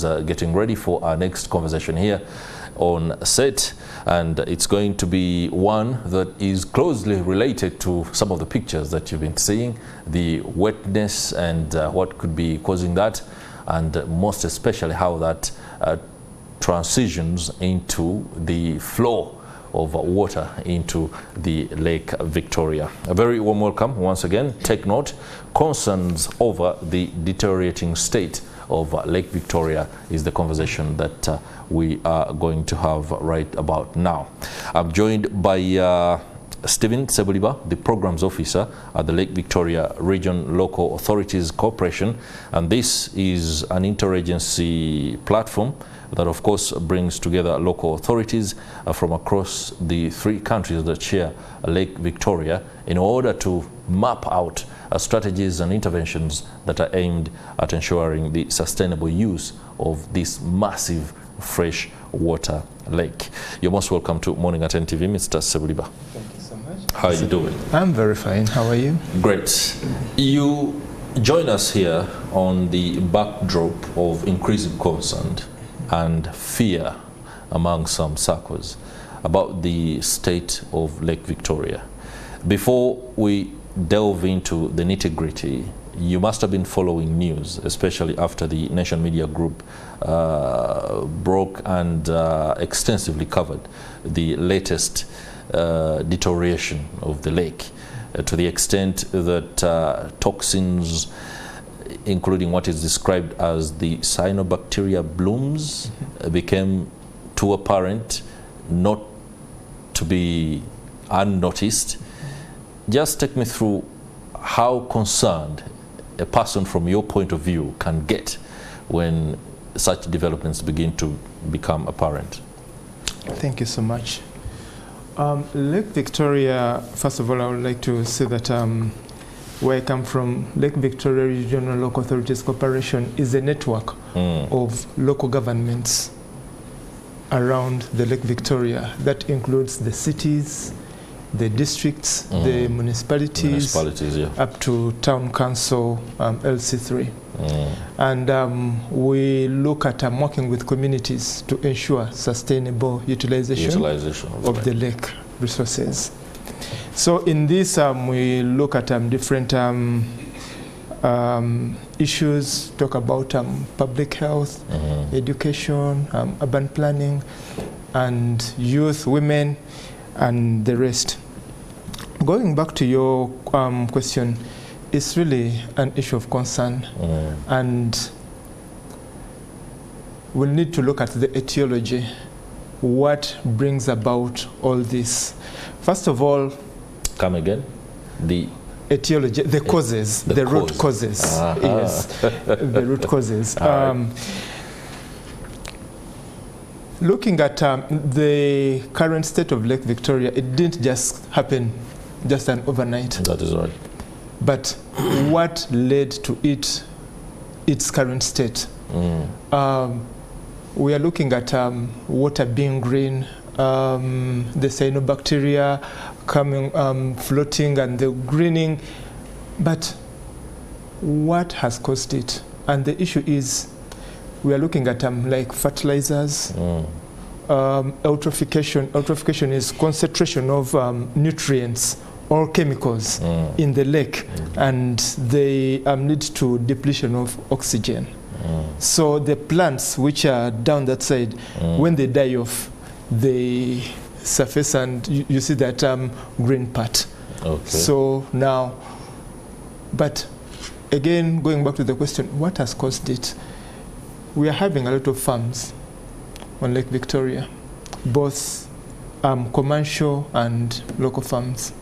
Getting ready for our next conversation here on set, and it's going to be one that is closely related to some of the pictures that you've been seeing, the wetness and what could be causing that, and most especially how that transitions into the flow of water into the Lake Victoria. A very warm welcome once again. Take note, concerns over the deteriorating state of Lake Victoria is the conversation that we are going to have right about now. I'm joined by Stephen Sebuliba, the Programs Officer at the Lake Victoria Region Local Authorities Corporation, and this is an interagency platform that of course brings together local authorities from across the 3 countries that share Lake Victoria in order to map out strategies and interventions that are aimed at ensuring the sustainable use of this massive fresh water lake. You're most welcome to Morning at NTV, Mr. Sebuliba. Thank you so much. How are you doing? I'm very fine. How are you? Great. You join us here on the backdrop of increasing concern and fear among some circles about the state of Lake Victoria. Before we delve into the nitty-gritty, you must have been following news, especially after the Nation Media Group broke and extensively covered the latest deterioration of the lake, to the extent that toxins, including what is described as the cyanobacteria blooms, became too apparent not to be unnoticed. Just take me through how concerned a person from your point of view can get when such developments begin to become apparent. Thank you so much. Lake Victoria, first of all, I would like to say that where I come from, Lake Victoria Regional Local Authorities Corporation is a network of local governments around the Lake Victoria. That includes the cities, the districts, the municipalities, yeah, up to town council, LC3. And we look at working with communities to ensure sustainable utilization of the lake resources. So in this, we look at different issues, talk about public health, education, urban planning, and youth, women, and the rest. Going back to your question, it's really an issue of concern, and we'll need to look at the etiology, what brings about all this. First of all, come again, the etiology, the causes, the root causes. Yes, the root causes. Looking at the current state of Lake Victoria, it didn't just happen just an overnight. That is right. But what led to its current state? We are looking at water being green, the cyanobacteria coming, floating, and the greening. But what has caused it? And the issue is, we are looking at like fertilizers, eutrophication. Eutrophication is concentration of nutrients or chemicals in the lake, and they lead to depletion of oxygen. So the plants which are down that side, when they die off, they surface and you see that green part. Okay. So now, but again, going back to the question, what has caused it? We are having a lot of farms on Lake Victoria, both commercial and local farms.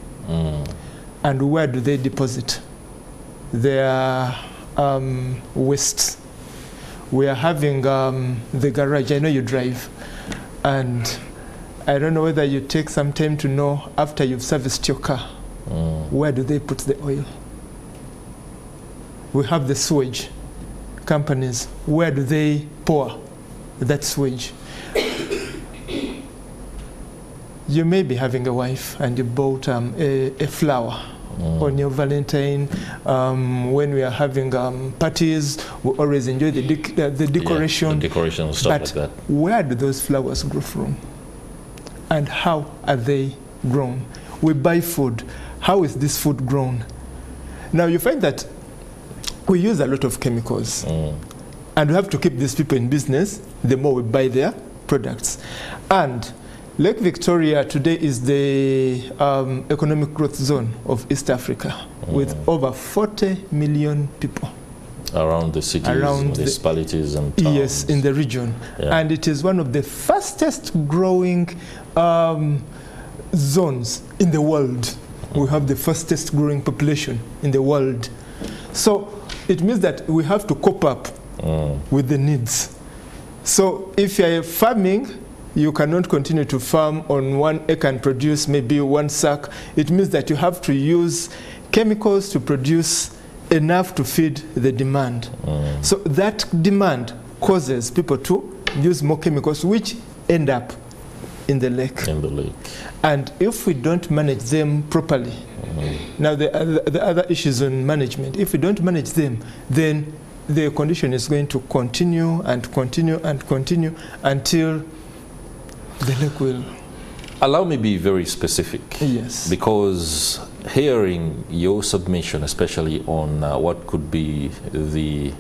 And where do they deposit their wastes? We are having the garage. I know you drive, and I don't know whether you take some time to know, after you've serviced your car, where do they put the oil? We have the sewage companies. Where do they pour that sewage? You may be having a wife and you bought a flower on your Valentine. When we are having parties, we always enjoy the decoration. Yeah, the decoration, stuff like that. Where do those flowers grow from? And how are they grown? We buy food. How is this food grown? Now you find that we use a lot of chemicals. And we have to keep these people in business the more we buy their products. And Lake Victoria today is the economic growth zone of East Africa with over 40 million people. Around the cities, municipalities and towns. Yes, in the region. Yeah. And it is one of the fastest growing zones in the world. We have the fastest growing population in the world. So it means that we have to cope up with the needs. So if you're farming, you cannot continue to farm on 1 acre and produce maybe 1 sack. It means that you have to use chemicals to produce enough to feed the demand. So that demand causes people to use more chemicals, which end up in the lake. And if we don't manage them properly, now the other issues on management, if we don't manage them, then the condition is going to continue and continue and continue until the lake will. Allow me be very specific. Yes. Because hearing your submission, especially on what could be the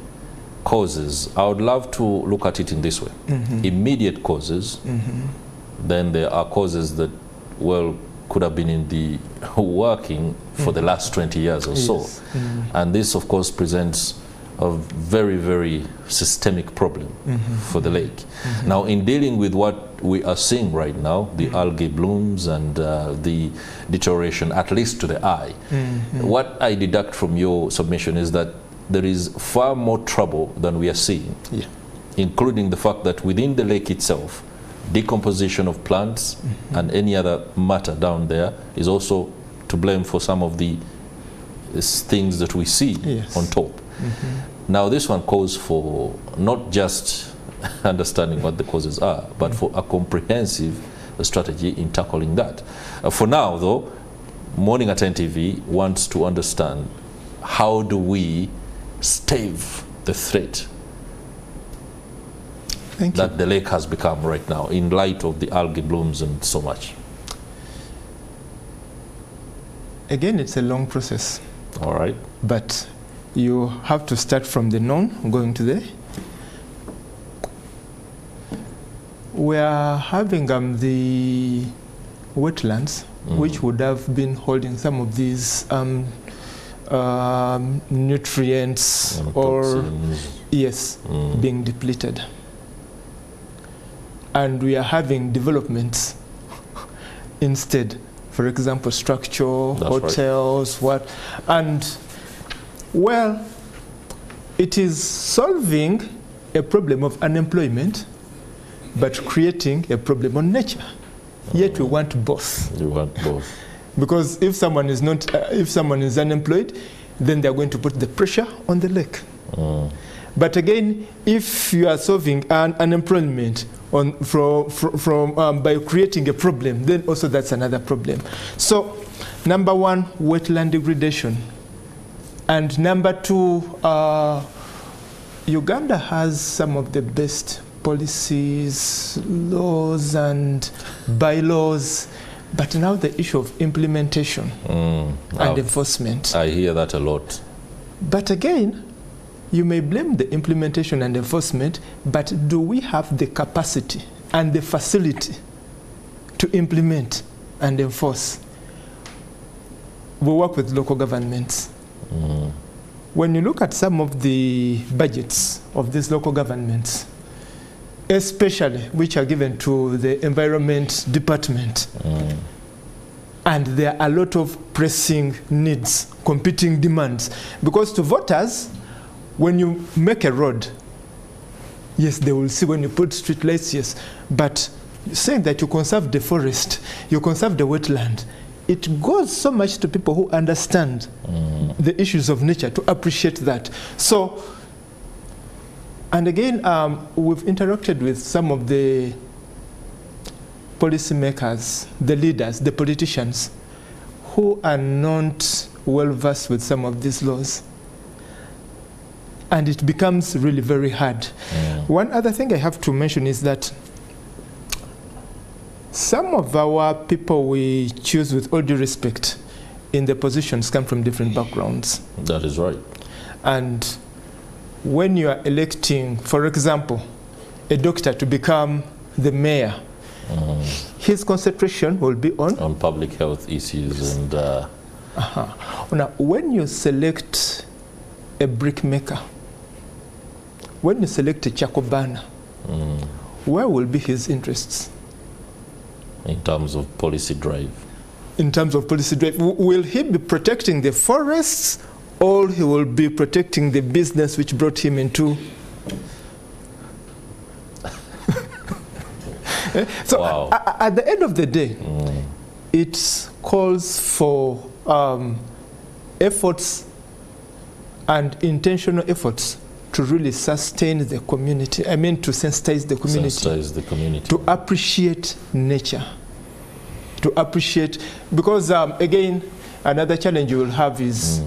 causes, I would love to look at it in this way. Immediate causes, then there are causes that, well, could have been in the working for the last 20 years or so. And this, of course, presents a very, very systemic problem for the lake. Now, in dealing with what we are seeing right now, the algae blooms and the deterioration, at least to the eye, what I deduct from your submission is that there is far more trouble than we are seeing, including the fact that within the lake itself, decomposition of plants and any other matter down there is also to blame for some of the things that we see on top. Now this one calls for not just understanding what the causes are, but for a comprehensive strategy in tackling that. For now though, Morning at NTV wants to understand, how do we stave the threat that the lake has become right now in light of the algae blooms and so much? Again, it's a long process. All right. But you have to start from the known, going to the. We are having the wetlands, which would have been holding some of these nutrients or being depleted. And we are having developments instead. For example, structure, hotels, and well, it is solving a problem of unemployment, but creating a problem on nature. Yet we want both. You want both. Because if someone is not, if someone is unemployed, then they are going to put the pressure on the lake. But again, if you are solving unemployment by creating a problem, then also that's another problem. So, number one, wetland degradation. And number two, Uganda has some of the best policies, laws, and bylaws. But now the issue of implementation and enforcement. I hear that a lot. But again, you may blame the implementation and enforcement, but do we have the capacity and the facility to implement and enforce? We work with local governments. When you look at some of the budgets of these local governments, especially which are given to the Environment Department, and there are a lot of pressing needs, competing demands, because to voters, when you make a road, yes, they will see when you put street lights, yes, but saying that you conserve the forest, you conserve the wetland, it goes so much to people who understand the issues of nature to appreciate that. So, and again, we've interacted with some of the policymakers, the leaders, the politicians, who are not well versed with some of these laws. And it becomes really very hard. One other thing I have to mention is that some of our people we choose, with all due respect, in the positions come from different backgrounds. That is right. And when you are electing, for example, a doctor to become the mayor, his concentration will be on public health issues. And now, when you select a brickmaker, when you select a charcoal burner, where will be his interests? In terms of policy drive. In terms of policy drive, will he be protecting the forests, or he will be protecting the business which brought him into? So wow. At the end of the day, it calls for efforts and intentional efforts to really sustain the community. I mean, to sensitize the community. Sensitize the community. To appreciate nature. To appreciate, because again, another challenge you will have is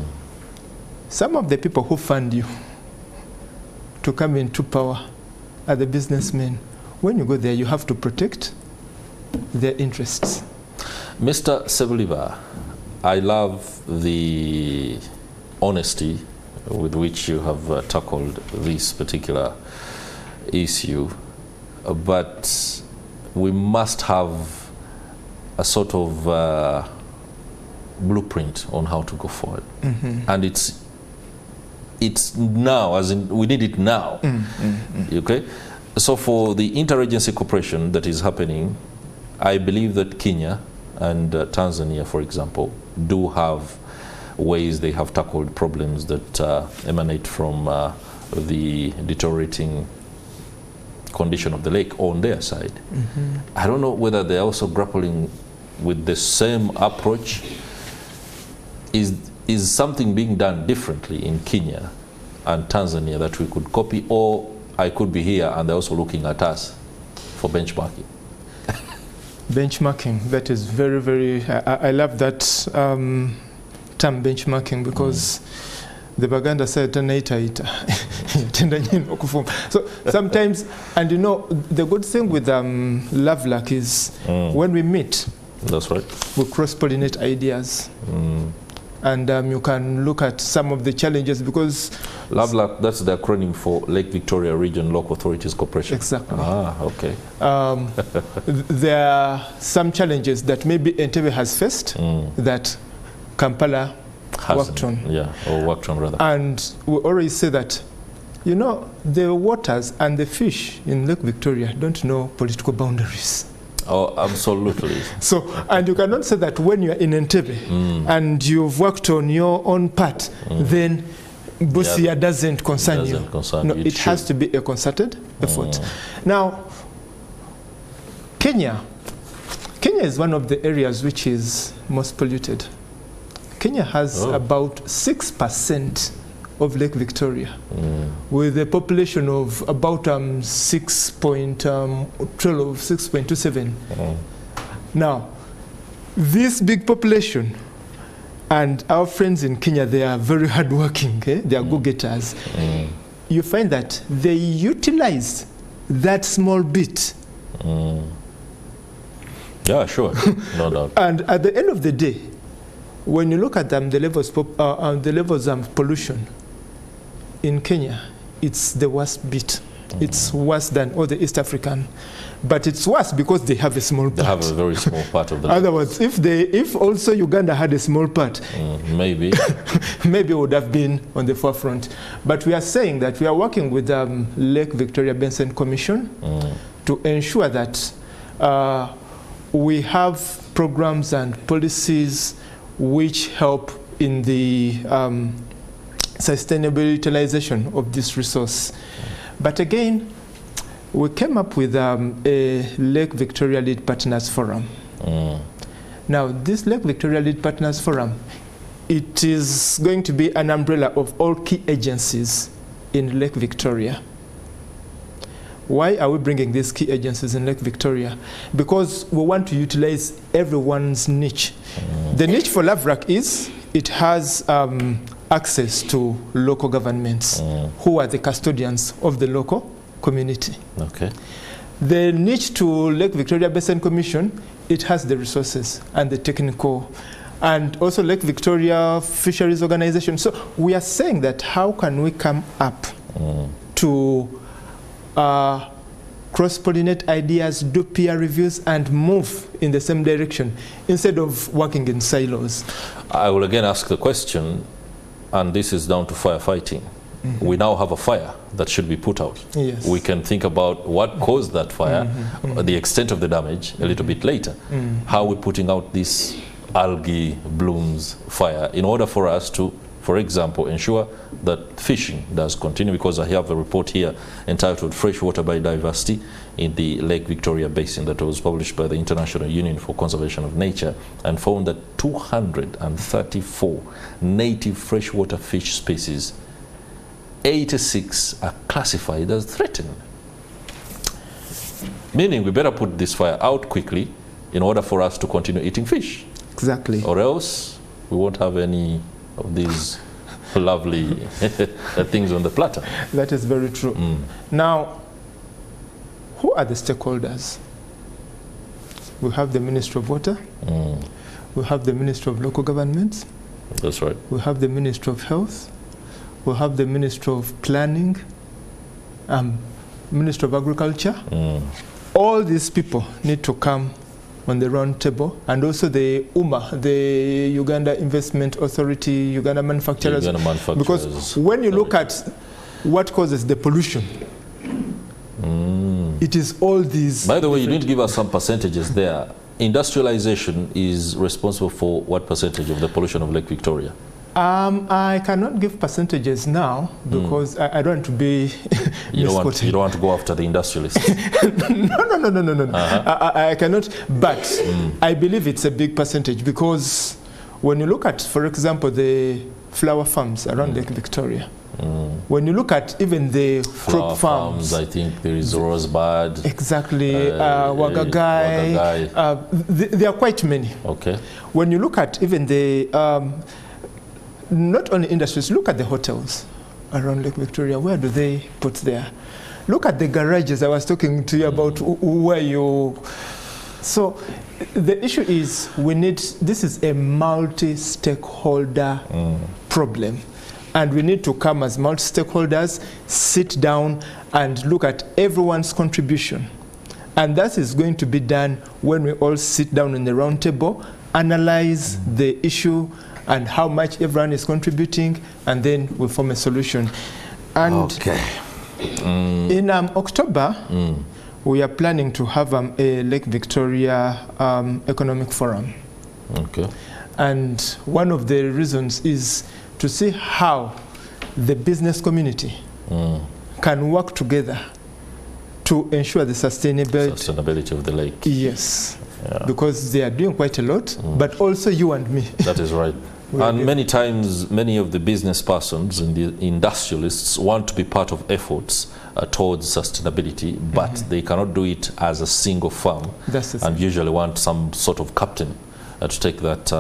some of the people who fund you to come into power are the businessmen. When you go there, you have to protect their interests. Mr. Sebuliba, I love the honesty with which you have tackled this particular issue, but we must have a sort of blueprint on how to go forward. And it's now, as in we need it now. Okay? So for the interagency cooperation that is happening, I believe that Kenya and Tanzania, for example, do have ways they have tackled problems that emanate from the deteriorating condition of the lake on their side. I don't know whether they're also grappling with the same approach. Is something being done differently in Kenya and Tanzania that we could copy, or I could be here and they're also looking at us for benchmarking? Benchmarking, that is very, very, I love that term benchmarking, because the Baganda said, so sometimes, and you know, the good thing with Lovelock is when we meet, that's right, we cross-pollinate ideas. And you can look at some of the challenges, because Lovelock, that's the acronym for Lake Victoria Region Local Authorities Corporation. Exactly. Ah, okay. There are some challenges that maybe Entebbe has faced that Kampala worked on. Yeah, or worked on rather. And we already say that, you know, the waters and the fish in Lake Victoria don't know political boundaries. Oh, absolutely. So, and you cannot say that when you are in Entebbe and you've worked on your own part, then Busia doesn't concern you. No, it has to be a concerted effort. Now, Kenya is one of the areas which is most polluted. Kenya has about 6% of Lake Victoria, with a population of about 6.27. Now, this big population, and our friends in Kenya, they are very hardworking, they are go-getters. You find that they utilize that small bit. Yeah, sure, no doubt. And at the end of the day, when you look at them, the levels of pollution in Kenya, it's the worst bit. It's worse than all the East African, but it's worse because they have a small part. They have a very small part of the Otherwise, if also Uganda had a small part, maybe maybe it would have been on the forefront. But we are saying that we are working with Lake Victoria Basin Commission to ensure that we have programs and policies which help in the sustainable utilization of this resource. But again, we came up with a Lake Victoria Lead Partners Forum. Now, this Lake Victoria Lead Partners Forum, it is going to be an umbrella of all key agencies in Lake Victoria. Why are we bringing these key agencies in Lake Victoria? Because we want to utilize everyone's niche. The niche for Lovelock is it has access to local governments who are the custodians of the local community. Okay. The niche to Lake Victoria Basin Commission, it has the resources and the technical, and also Lake Victoria Fisheries Organization. So we are saying that how can we come up to cross-pollinate ideas, do peer reviews, and move in the same direction instead of working in silos? I will again ask the question, and this is down to firefighting. We now have a fire that should be put out. Yes. We can think about what caused that fire, the extent of the damage a little bit later. How we're putting out this algae blooms fire in order for us to, for example, ensure that fishing does continue, because I have a report here entitled Freshwater Biodiversity in the Lake Victoria Basin that was published by the International Union for Conservation of Nature, and found that 234 native freshwater fish species, 86 are classified as threatened. Meaning we better put this fire out quickly in order for us to continue eating fish. Exactly. Or else we won't have any of these lovely things on the platter. That is very true. Now, who are the stakeholders? We have the Ministry of Water. We have the Ministry of Local Governments. That's right. We have the Ministry of Health. We have the Ministry of Planning, Ministry of Agriculture. All these people need to come on the round table, and also the UMA, the Uganda Investment Authority, Uganda Manufacturers. Because when you look at what causes the pollution, it is all these. By the way, you didn't give us some percentages there. Industrialization is responsible for what percentage of the pollution of Lake Victoria? I cannot give percentages now because I don't want to be you don't want to go after the industrialists. No. I cannot, but I believe it's a big percentage, because when you look at, for example, the flower farms around Lake Victoria, when you look at even the crop farms, I think there is Rosebud. Exactly, Wagagai. There are quite many. Okay. When you look at even the not only industries, look at the hotels around Lake Victoria. Where do they put there? Look at the garages I was talking to you about, where you... So the issue is this is a multi-stakeholder problem. And we need to come as multi-stakeholders, sit down and look at everyone's contribution. And that is going to be done when we all sit down in the round table, analyze the issue, and how much everyone is contributing, and then we form a solution. And in October, we are planning to have a Lake Victoria Economic Forum. Okay. And one of the reasons is to see how the business community can work together to ensure the sustainability of the lake. Yes. Yeah. Because they are doing quite a lot, but also you and me. That is right. And many times, many of the business persons and the industrialists want to be part of efforts towards sustainability, but they cannot do it as a single firm, and usually want some sort of captain to take that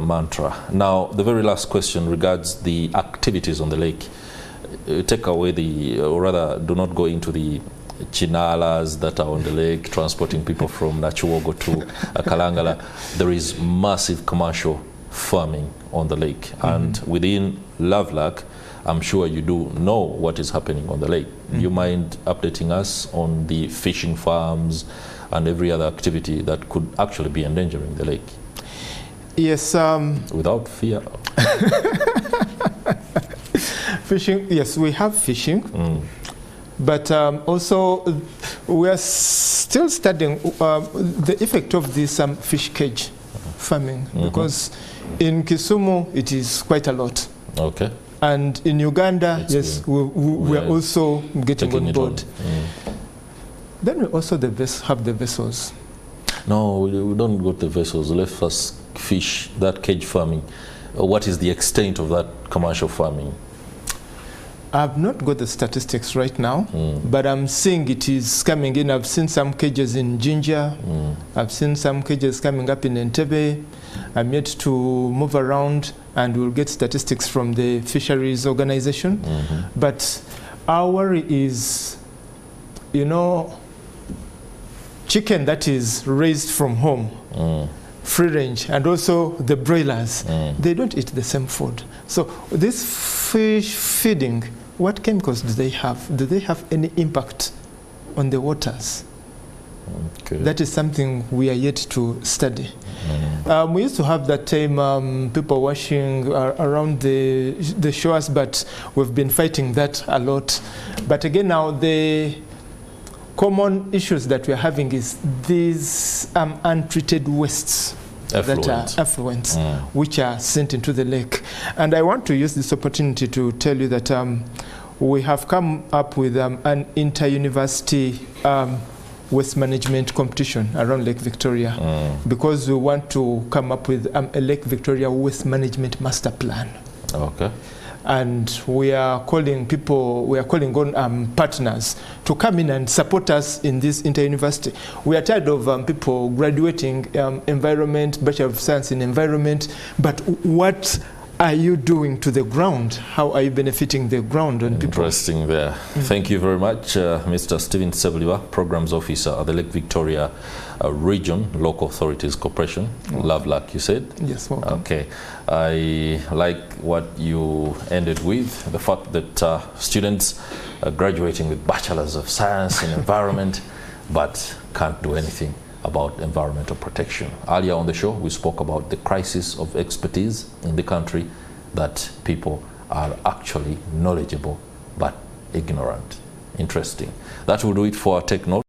mantra. Now, the very last question regards the activities on the lake. Take away or rather, do not go into the chinalas that are on the lake, transporting people from Nachuogo to Kalangala. There is massive commercial farming on the lake, and within Lovelock, I'm sure you do know what is happening on the lake. Do you mind updating us on the fishing farms and every other activity that could actually be endangering the lake? Yes. Without fear. Fishing, yes, we have fishing. But also, we are still studying the effect of this fish cage farming, because in Kisumu it is quite a lot. Okay. And in Uganda, yes, we are also getting on board. Then we also have the vessels. No, we don't go to the vessels. Let us fish that cage farming. What is the extent of that commercial farming? I've not got the statistics right now, but I'm seeing it is coming in. I've seen some cages in Jinja. I've seen some cages coming up in Entebbe. I'm yet to move around, and we'll get statistics from the fisheries organization. But our worry is, you know, chicken that is raised from home, free range, and also the broilers, they don't eat the same food. So this fish feeding, what chemicals do they have? Do they have any impact on the waters? Okay. That is something we are yet to study. We used to have that time people washing around the shores, but we've been fighting that a lot. But again, now the common issues that we're having is these untreated wastes that are effluents, which are sent into the lake. And I want to use this opportunity to tell you that we have come up with an inter-university waste management competition around Lake Victoria, because we want to come up with a Lake Victoria waste management master plan. Okay. And we are calling on partners to come in and support us in this inter-university. We are tired of people graduating environment, Bachelor of Science in Environment, but what are you doing to the ground? How are you benefiting the ground and people? Interesting there. Thank you very much, Mr. Stephen Sebuliba, Programs Officer at the Lake Victoria Region Local Authorities Corporation. Love luck, you said? Yes, welcome. Okay. I like what you ended with, the fact that students are graduating with Bachelors of Science in Environment, but can't do anything about environmental protection. Earlier on the show, we spoke about the crisis of expertise in the country, that people are actually knowledgeable but ignorant. Interesting. That will do it for our Take Note.